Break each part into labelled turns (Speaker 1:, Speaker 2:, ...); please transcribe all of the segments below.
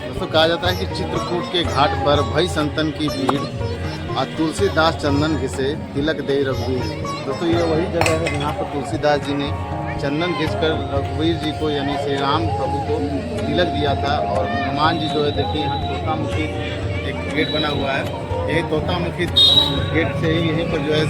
Speaker 1: दोस्तों कहा जाता है कि चित्रकूट के घाट पर भई संतन की भीड़ और तुलसीदास चंदन घिसे तिलक दे रघुवीर। दोस्तों ये वही जगह है जहाँ पर तुलसीदास जी ने चंदन घिसकर रघुवीर जी को यानी श्री राम प्रभु को तिलक दिया था। और हनुमान जी जो है देखिए यहाँ तोतामुखी एक गेट बना हुआ है। यही तोतामुखी गेट से ही यहीं पर जो है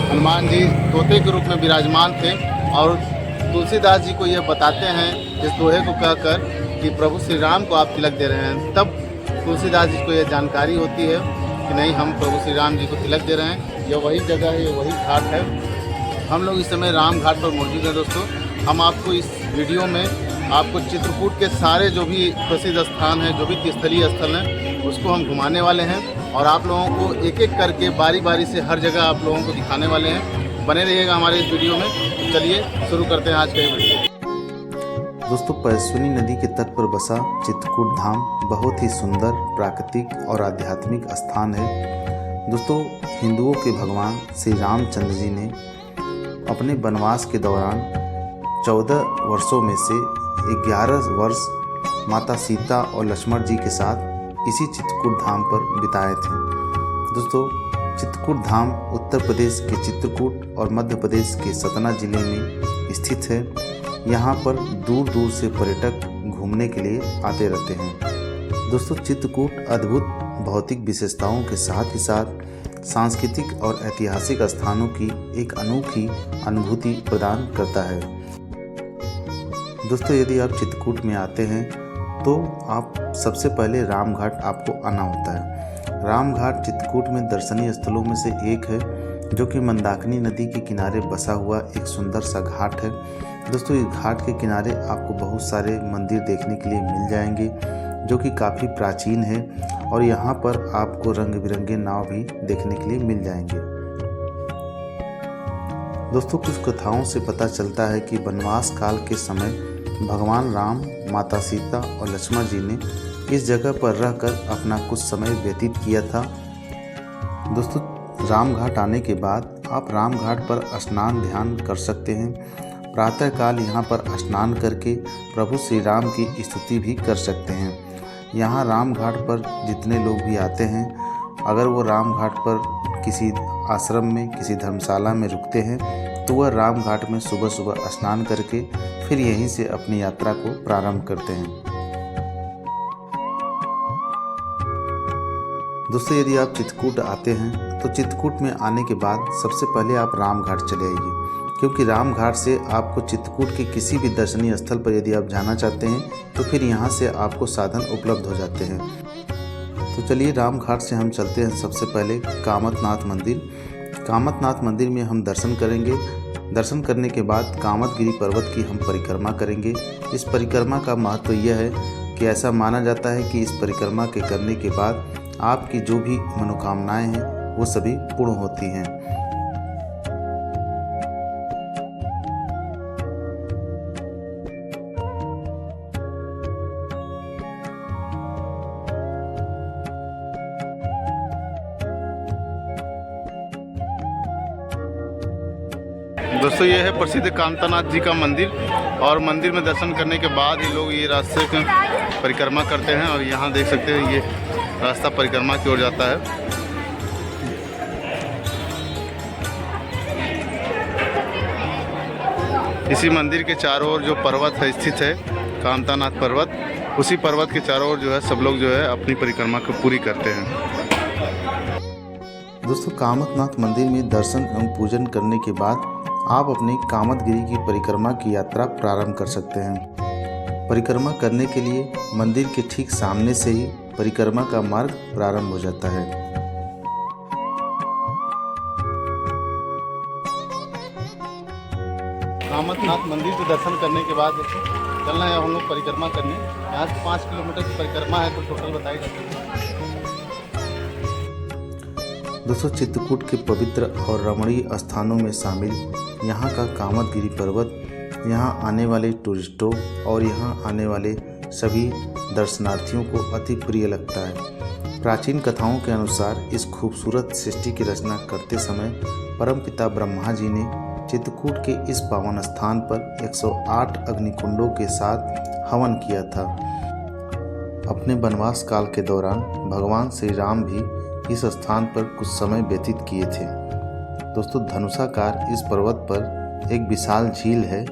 Speaker 1: हनुमान जी तोते के रूप में विराजमान थे और तुलसीदास जी को यह बताते हैं इस दोहे को कहकर कि प्रभु श्री राम को आप तिलक दे रहे हैं। तब तुलसीदास जी को यह जानकारी होती है कि नहीं, हम प्रभु श्री राम जी को तिलक दे रहे हैं। यह वही जगह है, यह वही घाट है। हम लोग इस समय राम घाट पर मौजूद हैं। दोस्तों हम आपको इस वीडियो में आपको चित्रकूट के सारे जो भी प्रसिद्ध स्थान हैं, जो भी तीर्थस्थलीय स्थल हैं, उसको हम घुमाने वाले हैं और आप लोगों को एक एक करके बारी बारी से हर जगह आप लोगों को दिखाने वाले हैं। बने रहिएगा हमारे इस वीडियो में। तो चलिए शुरू करते हैं आज का ये वीडियो।
Speaker 2: दोस्तों परसुनी नदी के तट पर बसा चित्रकूट धाम बहुत ही सुंदर प्राकृतिक और आध्यात्मिक स्थान है। दोस्तों हिंदुओं के भगवान श्री रामचंद्र जी ने अपने वनवास के दौरान 14 वर्षों में से 11 वर्ष माता सीता और लक्ष्मण जी के साथ इसी चित्रकूट धाम पर बिताए थे। दोस्तों चित्रकूट धाम उत्तर प्रदेश के चित्रकूट और मध्य प्रदेश के सतना जिले में स्थित है। यहाँ पर दूर दूर से पर्यटक घूमने के लिए आते रहते हैं। दोस्तों चित्रकूट अद्भुत भौतिक विशेषताओं के साथ ही साथ सांस्कृतिक और ऐतिहासिक स्थानों की एक अनोखी अनुभूति प्रदान करता है। दोस्तों यदि आप चित्रकूट में आते हैं तो आप सबसे पहले राम घाट आपको आना होता है। राम घाट चित्रकूट में दर्शनीय स्थलों में से एक है, जो कि मंदाकिनी नदी के किनारे बसा हुआ एक सुंदर सा घाट है। दोस्तों इस घाट के किनारे आपको बहुत सारे मंदिर देखने के लिए मिल जाएंगे, जो कि काफ़ी प्राचीन है और यहाँ पर आपको रंग बिरंगे नाव भी देखने के लिए मिल जाएंगे। दोस्तों कुछ कथाओं से पता चलता है कि वनवास काल के समय भगवान राम, माता सीता और लक्ष्मण जी ने इस जगह पर रहकर अपना कुछ समय व्यतीत किया था। दोस्तों राम घाट आने के बाद आप राम घाट पर स्नान ध्यान कर सकते हैं। प्रातःकाल यहाँ पर स्नान करके प्रभु श्री राम की स्तुति भी कर सकते हैं। यहाँ राम घाट पर जितने लोग भी आते हैं, अगर वो राम घाट पर किसी आश्रम में, किसी धर्मशाला में रुकते हैं, तो वह राम घाट में सुबह सुबह स्नान करके फिर यहीं से अपनी यात्रा को प्रारंभ करते हैं। दोस्तों यदि आप चित्रकूट आते हैं तो चित्रकूट में आने के बाद सबसे पहले आप राम घाट चले आइए, क्योंकि राम घाट से आपको चित्रकूट के किसी भी दर्शनीय स्थल पर यदि आप जाना चाहते हैं तो फिर यहाँ से आपको साधन उपलब्ध हो जाते हैं। तो चलिए राम घाट से हम चलते हैं सबसे पहले कामतनाथ मंदिर। कामतनाथ मंदिर में हम दर्शन करेंगे। दर्शन करने के बाद कामतगिरी पर्वत की हम परिक्रमा करेंगे। इस परिक्रमा का महत्व यह है कि ऐसा माना जाता है कि इस परिक्रमा के करने के बाद आपकी जो भी मनोकामनाएं हैं वो सभी पूर्ण होती हैं।
Speaker 1: दोस्तों ये है प्रसिद्ध कामतानाथ जी का मंदिर और मंदिर में दर्शन करने के बाद ये लोग ये रास्ते की परिक्रमा करते हैं और यहाँ देख सकते हैं ये रास्ता परिक्रमा की ओर जाता है। इसी मंदिर के चारों ओर जो पर्वत है स्थित है कामतानाथ पर्वत, उसी पर्वत के चारों ओर जो है सब लोग जो है अपनी परिक्रमा को पूरी करते हैं।
Speaker 2: दोस्तों कामतनाथ मंदिर में दर्शन एवं पूजन करने के बाद आप अपनी कामतगिरी की परिक्रमा की यात्रा प्रारंभ कर सकते हैं। परिक्रमा करने के लिए मंदिर के ठीक सामने से ही परिक्रमा का मार्ग प्रारंभ हो जाता है।
Speaker 1: कामतनाथ मंदिर के दर्शन करने के बाद चलना है हम लोग परिक्रमा करने। यहाँ से 5 किलोमीटर की परिक्रमा है, तो टोटल बताई जाती है।
Speaker 2: दोस्तों चित्रकूट के पवित्र और रमणीय स्थानों में शामिल यहाँ का कामतगिरी पर्वत यहाँ आने वाले टूरिस्टों और यहाँ आने वाले सभी दर्शनार्थियों को अति प्रिय लगता है। प्राचीन कथाओं के अनुसार इस खूबसूरत सृष्टि की रचना करते समय परमपिता ब्रह्मा जी ने चित्रकूट के इस पावन स्थान पर 108 अग्निकुंडों के साथ हवन किया था। अपने वनवास काल के दौरान भगवान श्री राम भी इस स्थान पर कुछ समय व्यतीत किए थे। दोस्तों धनुषाकार इस पर्वत पर एक विशाल झील है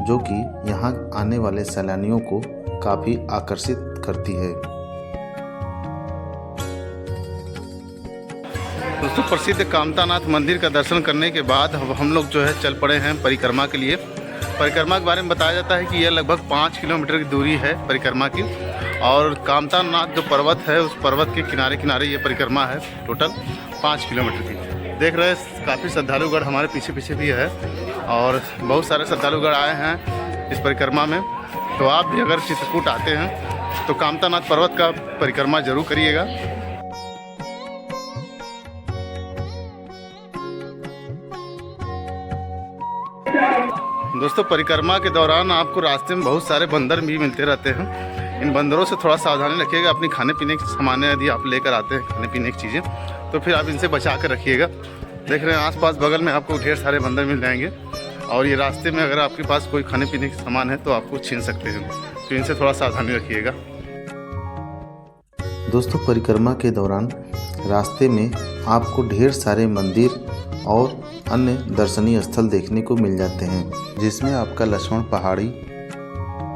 Speaker 2: जो कि यहाँ आने वाले सैलानियों को काफ़ी आकर्षित करती है।
Speaker 1: दोस्तों प्रसिद्ध कामतानाथ मंदिर का दर्शन करने के बाद अब हम लोग जो है चल पड़े हैं परिक्रमा के लिए। परिक्रमा के बारे में बताया जाता है कि यह लगभग 5 किलोमीटर की दूरी है परिक्रमा की, और कामतानाथ जो पर्वत है उस पर्वत के किनारे किनारे ये परिक्रमा है टोटल 5 किलोमीटर की। देख रहे हैं काफ़ी श्रद्धालुगढ़ हमारे पीछे पीछे भी है और बहुत सारे श्रद्धालुगढ़ आए हैं इस परिक्रमा में। तो आप भी अगर चित्रकूट आते हैं तो कामतानाथ पर्वत का परिक्रमा जरूर करिएगा। दोस्तों परिक्रमा के दौरान आपको रास्ते में बहुत सारे बंदर भी मिलते रहते हैं। इन बंदरों से थोड़ा सावधानी रखिएगा। अपनी खाने पीने के सामान यदि आप लेकर आते हैं खाने पीने की चीज़ें तो फिर आप इनसे बचा कर रखिएगा। देख रहे हैं आसपास बगल में आपको ढेर सारे बंदर मिल जाएंगे और ये रास्ते में अगर आपके पास कोई खाने पीने के सामान है तो आपको छीन सकते हैं, तो इनसे थोड़ा सावधानी रखिएगा।
Speaker 2: दोस्तों परिक्रमा के दौरान रास्ते में आपको ढेर सारे मंदिर और अन्य दर्शनीय स्थल देखने को मिल जाते हैं, जिसमें आपका लक्ष्मण पहाड़ी,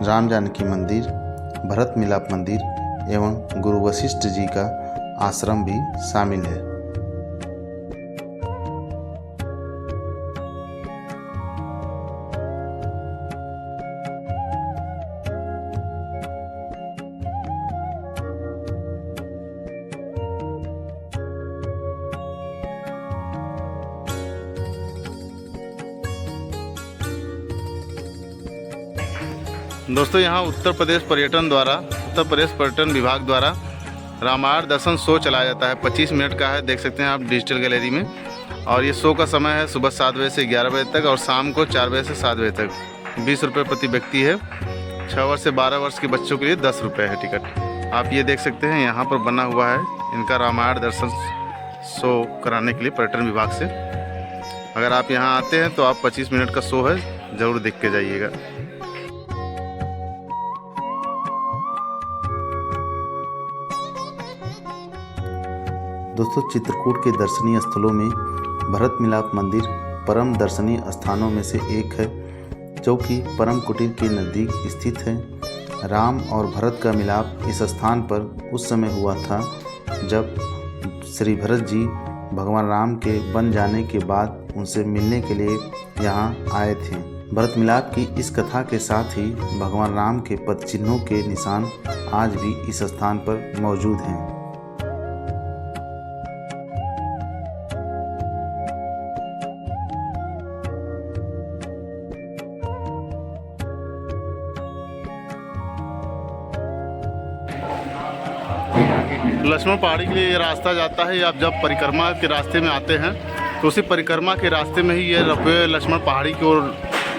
Speaker 2: राम जानकी मंदिर, भरत मिलाप मंदिर एवं गुरु वशिष्ठ जी का आश्रम भी शामिल है।
Speaker 1: दोस्तों यहाँ उत्तर प्रदेश पर्यटन विभाग द्वारा रामायण दर्शन शो चलाया जाता है। 25 मिनट का है, देख सकते हैं आप डिजिटल गैलरी में। और ये शो का समय है सुबह 7 बजे से 11 बजे तक और शाम को 4 बजे से 7 बजे तक। 20 रुपये प्रति व्यक्ति है। 6 वर्ष से 12 वर्ष के बच्चों के लिए 10 रुपये है टिकट। आप ये देख सकते हैं यहाँ पर बना हुआ है इनका रामायण दर्शन शो कराने के लिए पर्यटन विभाग से। अगर आप यहाँ आते हैं तो आप 25 मिनट का शो है, ज़रूर देख के जाइएगा।
Speaker 2: दोस्तों चित्रकूट के दर्शनीय स्थलों में भरत मिलाप मंदिर परम दर्शनीय स्थानों में से एक है, जो कि परम कुटीर के नज़दीक स्थित है। राम और भरत का मिलाप इस स्थान पर उस समय हुआ था जब श्री भरत जी भगवान राम के बन जाने के बाद उनसे मिलने के लिए यहाँ आए थे। भरत मिलाप की इस कथा के साथ ही भगवान राम के पद चिन्हों के निशान आज भी इस स्थान पर मौजूद हैं।
Speaker 1: लक्ष्मण पहाड़ी के लिए ये रास्ता जाता है। आप जब परिक्रमा के रास्ते में आते हैं तो उसी परिक्रमा के रास्ते में ही ये रोपवे लक्ष्मण पहाड़ी की ओर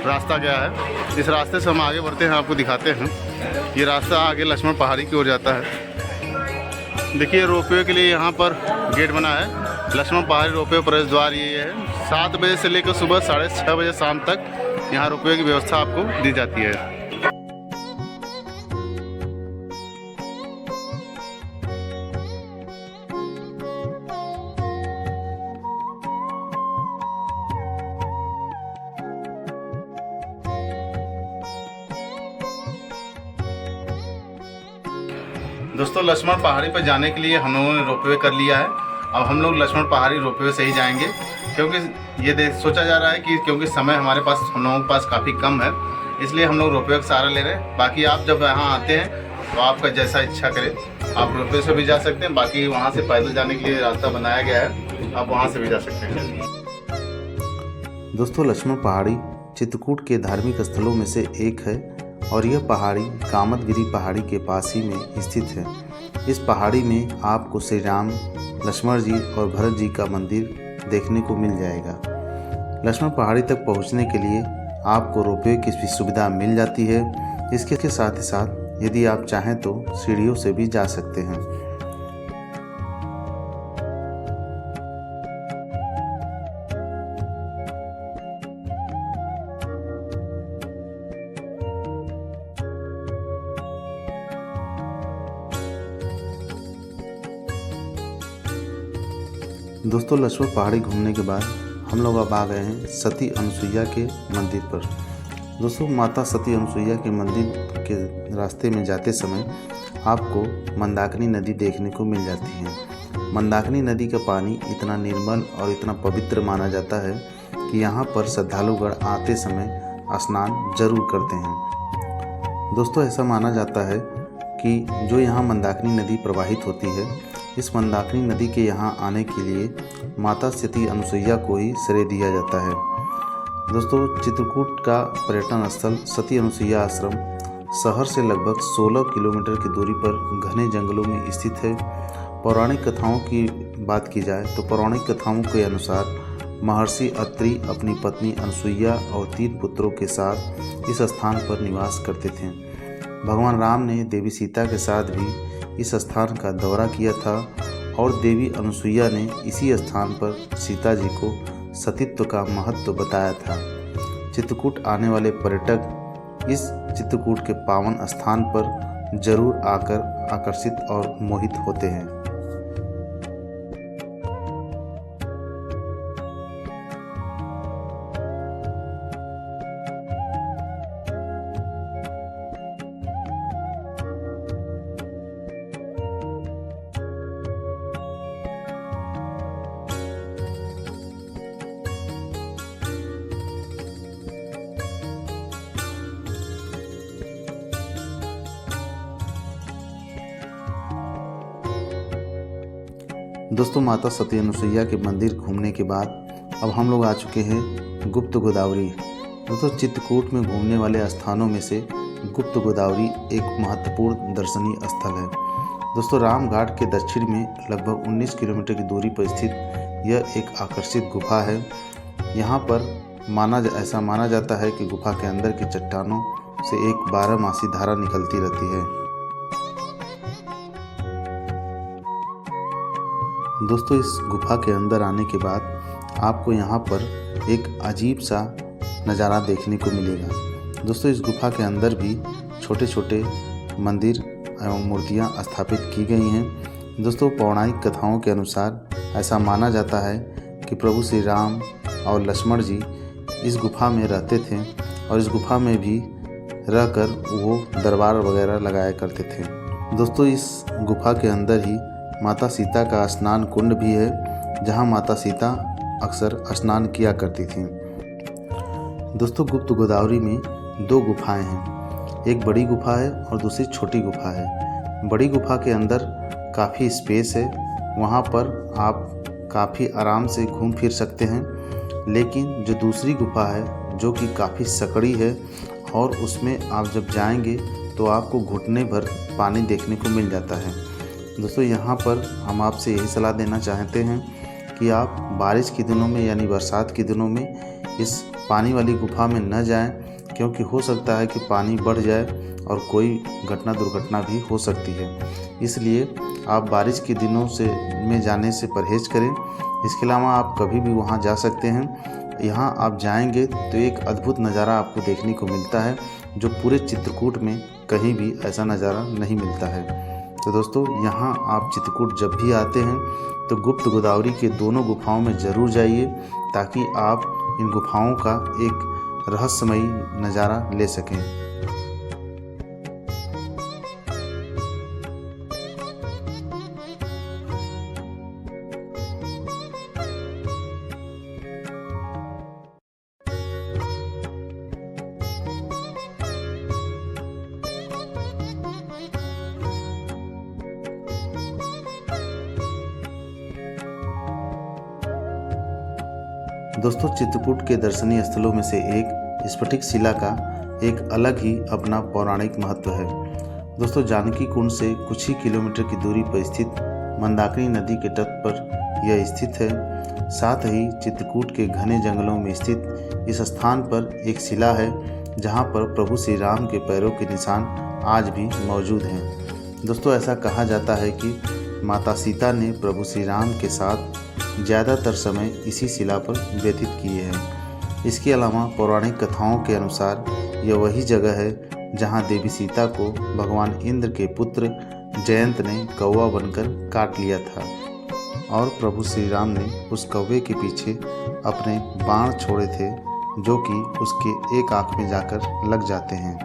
Speaker 1: रास्ता गया है। इस रास्ते से हम आगे बढ़ते हैं, आपको दिखाते हैं। ये रास्ता आगे लक्ष्मण पहाड़ी की ओर जाता है। देखिए रोपवे के लिए यहाँ पर गेट बना है। लक्ष्मण पहाड़ी रोपवे प्रवेश द्वार ये है। 7 बजे से लेकर सुबह 6:30 बजे शाम तक यहाँ रोपवे की व्यवस्था आपको दी जाती है। दोस्तों लक्ष्मण पहाड़ी पर जाने के लिए हम लोगों ने रोपवे कर लिया है अब हम लोग लक्ष्मण पहाड़ी रोपवे से ही जाएंगे, क्योंकि ये सोचा जा रहा है कि क्योंकि समय हमारे पास, हम लोगों के पास काफ़ी कम है, इसलिए हम लोग रोपवे का सहारा ले रहे हैं। बाकी आप जब यहाँ आते हैं तो आपका जैसा इच्छा करे आप रोपवे से भी जा सकते हैं, बाकी वहाँ से पैदल जाने के लिए रास्ता बनाया गया है, आप वहाँ से भी जा सकते हैं।
Speaker 2: दोस्तों, लक्ष्मण पहाड़ी चित्रकूट के धार्मिक स्थलों में से एक है और यह पहाड़ी कामतगिरी पहाड़ी के पास ही में स्थित है। इस पहाड़ी में आपको श्री राम, लक्ष्मण जी और भरत जी का मंदिर देखने को मिल जाएगा। लक्ष्मण पहाड़ी तक पहुंचने के लिए आपको रोपवे की भी सुविधा मिल जाती है। इसके साथ ही साथ यदि आप चाहें तो सीढ़ियों से भी जा सकते हैं। दोस्तों, लक्ष्मण पहाड़ी घूमने के बाद हम लोग अब आ गए हैं सती अनुसुईया के मंदिर पर। दोस्तों, माता सती अनुसुईया के मंदिर के रास्ते में जाते समय आपको मंदाकिनी नदी देखने को मिल जाती है। मंदाकिनी नदी का पानी इतना निर्मल और इतना पवित्र माना जाता है कि यहाँ पर श्रद्धालुगण आते समय स्नान जरूर करते हैं। दोस्तों, ऐसा माना जाता है कि जो यहाँ मंदाकिनी नदी प्रवाहित होती है, इस मंदाकिनी नदी के यहाँ आने के लिए माता सती अनुसुईया को ही श्रेय दिया जाता है। दोस्तों, चित्रकूट का पर्यटन स्थल सती अनुसुईया आश्रम शहर से लगभग 16 किलोमीटर की दूरी पर घने जंगलों में स्थित है। पौराणिक कथाओं की बात की जाए तो पौराणिक कथाओं के अनुसार महर्षि अत्रि अपनी पत्नी अनुसुईया और 3 पुत्रों के साथ इस स्थान पर निवास करते थे। भगवान राम ने देवी सीता के साथ भी इस स्थान का दौरा किया था और देवी अनुसुईया ने इसी स्थान पर सीता जी को सतीत्व का महत्व बताया था। चित्रकूट आने वाले पर्यटक इस चित्रकूट के पावन स्थान पर जरूर आकर आकर्षित और मोहित होते हैं। दोस्तों, माता सती अनुसुईया के मंदिर घूमने के बाद अब हम लोग आ चुके हैं गुप्त गोदावरी। दोस्तों, चित्रकूट में घूमने वाले स्थानों में से गुप्त गोदावरी एक महत्वपूर्ण दर्शनीय स्थल है। दोस्तों, राम घाट के दक्षिण में लगभग 19 किलोमीटर की दूरी पर स्थित यह एक आकर्षित गुफा है। यहाँ पर ऐसा माना जाता है कि गुफा के अंदर की चट्टानों से एक 12 धारा निकलती रहती है। दोस्तों, इस गुफा के अंदर आने के बाद आपको यहाँ पर एक अजीब सा नज़ारा देखने को मिलेगा। दोस्तों, इस गुफा के अंदर भी छोटे छोटे मंदिर एवं मूर्तियाँ स्थापित की गई हैं। दोस्तों, पौराणिक कथाओं के अनुसार ऐसा माना जाता है कि प्रभु श्री राम और लक्ष्मण जी इस गुफा में रहते थे और इस गुफा में भी रहकर वो दरबार वगैरह लगाया करते थे। दोस्तों, इस गुफा के अंदर ही माता सीता का स्नान कुंड भी है, जहां माता सीता अक्सर स्नान किया करती थीं। दोस्तों, गुप्त गोदावरी में 2 गुफाएं हैं। एक बड़ी गुफा है और दूसरी छोटी गुफा है। बड़ी गुफा के अंदर काफ़ी स्पेस है, वहां पर आप काफ़ी आराम से घूम फिर सकते हैं। लेकिन जो दूसरी गुफा है, जो कि काफ़ी सकड़ी है और उसमें आप जब जाएंगे तो आपको घुटने भर पानी देखने को मिल जाता है। दोस्तों, यहाँ पर हम आपसे यही सलाह देना चाहते हैं कि आप बारिश के दिनों में यानी बरसात के दिनों में इस पानी वाली गुफा में न जाएं, क्योंकि हो सकता है कि पानी बढ़ जाए और कोई दुर्घटना भी हो सकती है। इसलिए आप बारिश के दिनों में जाने से परहेज करें। इसके अलावा आप कभी भी वहाँ जा सकते हैं। यहाँ आप जाएंगे तो एक अद्भुत नज़ारा आपको देखने को मिलता है, जो पूरे चित्रकूट में कहीं भी ऐसा नज़ारा नहीं मिलता है। तो दोस्तों, यहाँ आप चित्रकूट जब भी आते हैं तो गुप्त गोदावरी के दोनों गुफाओं में ज़रूर जाइए, ताकि आप इन गुफाओं का एक रहस्यमयी नज़ारा ले सकें। दोस्तों चित्रकूट के दर्शनीय स्थलों में से एक स्फटिक शिला का एक अलग ही अपना पौराणिक महत्व है। दोस्तों जानकी कुंड से कुछ ही किलोमीटर की दूरी पर स्थित मंदाकिनी नदी के तट पर यह स्थित है। साथ ही चित्रकूट के घने जंगलों में स्थित इस स्थान पर एक शिला है जहां पर प्रभु श्री राम के पैरों के निशान आज भी मौजूद हैं। दोस्तों ऐसा कहा जाता है कि माता सीता ने प्रभु श्री राम के साथ ज़्यादातर समय इसी शिला पर व्यतीत किए हैं। इसके अलावा पौराणिक कथाओं के अनुसार यह वही जगह है जहां देवी सीता को भगवान इंद्र के पुत्र जयंत ने कौवा बनकर काट लिया था और प्रभु श्री राम ने उस कौवे के पीछे अपने बाण छोड़े थे जो कि उसके एक आंख में जाकर लग जाते हैं।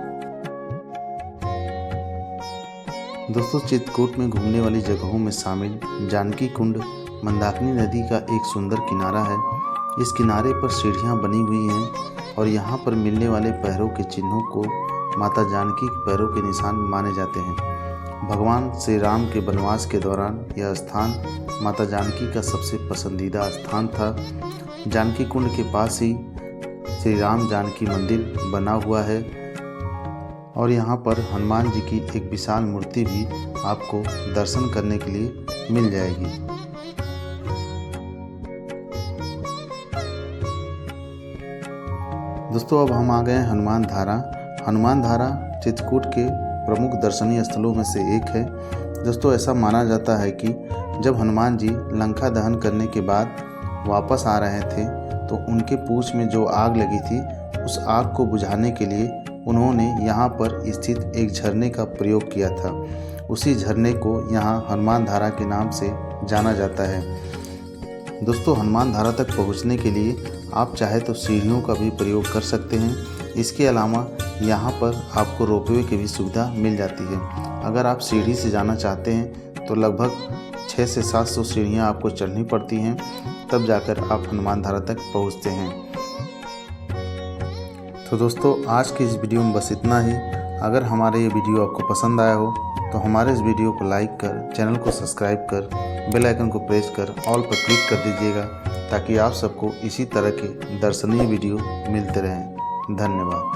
Speaker 2: दोस्तों चित्रकूट में घूमने वाली जगहों में शामिल जानकी कुंड मंदाकिनी नदी का एक सुंदर किनारा है। इस किनारे पर सीढ़ियां बनी हुई हैं और यहाँ पर मिलने वाले पैरों के चिन्हों को माता जानकी के पैरों के निशान माने जाते हैं। भगवान श्री राम के वनवास के दौरान यह स्थान माता जानकी का सबसे पसंदीदा स्थान था। जानकी कुंड के पास ही श्री राम जानकी मंदिर बना हुआ है और यहाँ पर हनुमान जी की एक विशाल मूर्ति भी आपको दर्शन करने के लिए मिल जाएगी। दोस्तों अब हम आ गए हैं हनुमान धारा। हनुमान धारा चित्रकूट के प्रमुख दर्शनीय स्थलों में से एक है। दोस्तों ऐसा माना जाता है कि जब हनुमान जी लंका दहन करने के बाद वापस आ रहे थे तो उनके पूंछ में जो आग लगी थी उस आग को बुझाने के लिए उन्होंने यहाँ पर स्थित एक झरने का प्रयोग किया था। उसी झरने को यहाँ हनुमान धारा के नाम से जाना जाता है। दोस्तों हनुमान धारा तक पहुँचने के लिए आप चाहे तो सीढ़ियों का भी प्रयोग कर सकते हैं। इसके अलावा यहाँ पर आपको रोपवे की भी सुविधा मिल जाती है। अगर आप सीढ़ी से जाना चाहते हैं तो लगभग 600 से 700 सीढ़ियाँ आपको चढ़नी पड़ती हैं, तब जाकर आप हनुमान धारा तक पहुँचते हैं। तो दोस्तों आज की इस वीडियो में बस इतना ही। अगर हमारा ये वीडियो आपको पसंद आया हो तो हमारे इस वीडियो को लाइक कर, चैनल को सब्सक्राइब कर, बेल आइकन को प्रेस कर ऑल पर क्लिक कर दीजिएगा ताकि आप सबको इसी तरह के दर्शनीय वीडियो मिलते रहें। धन्यवाद।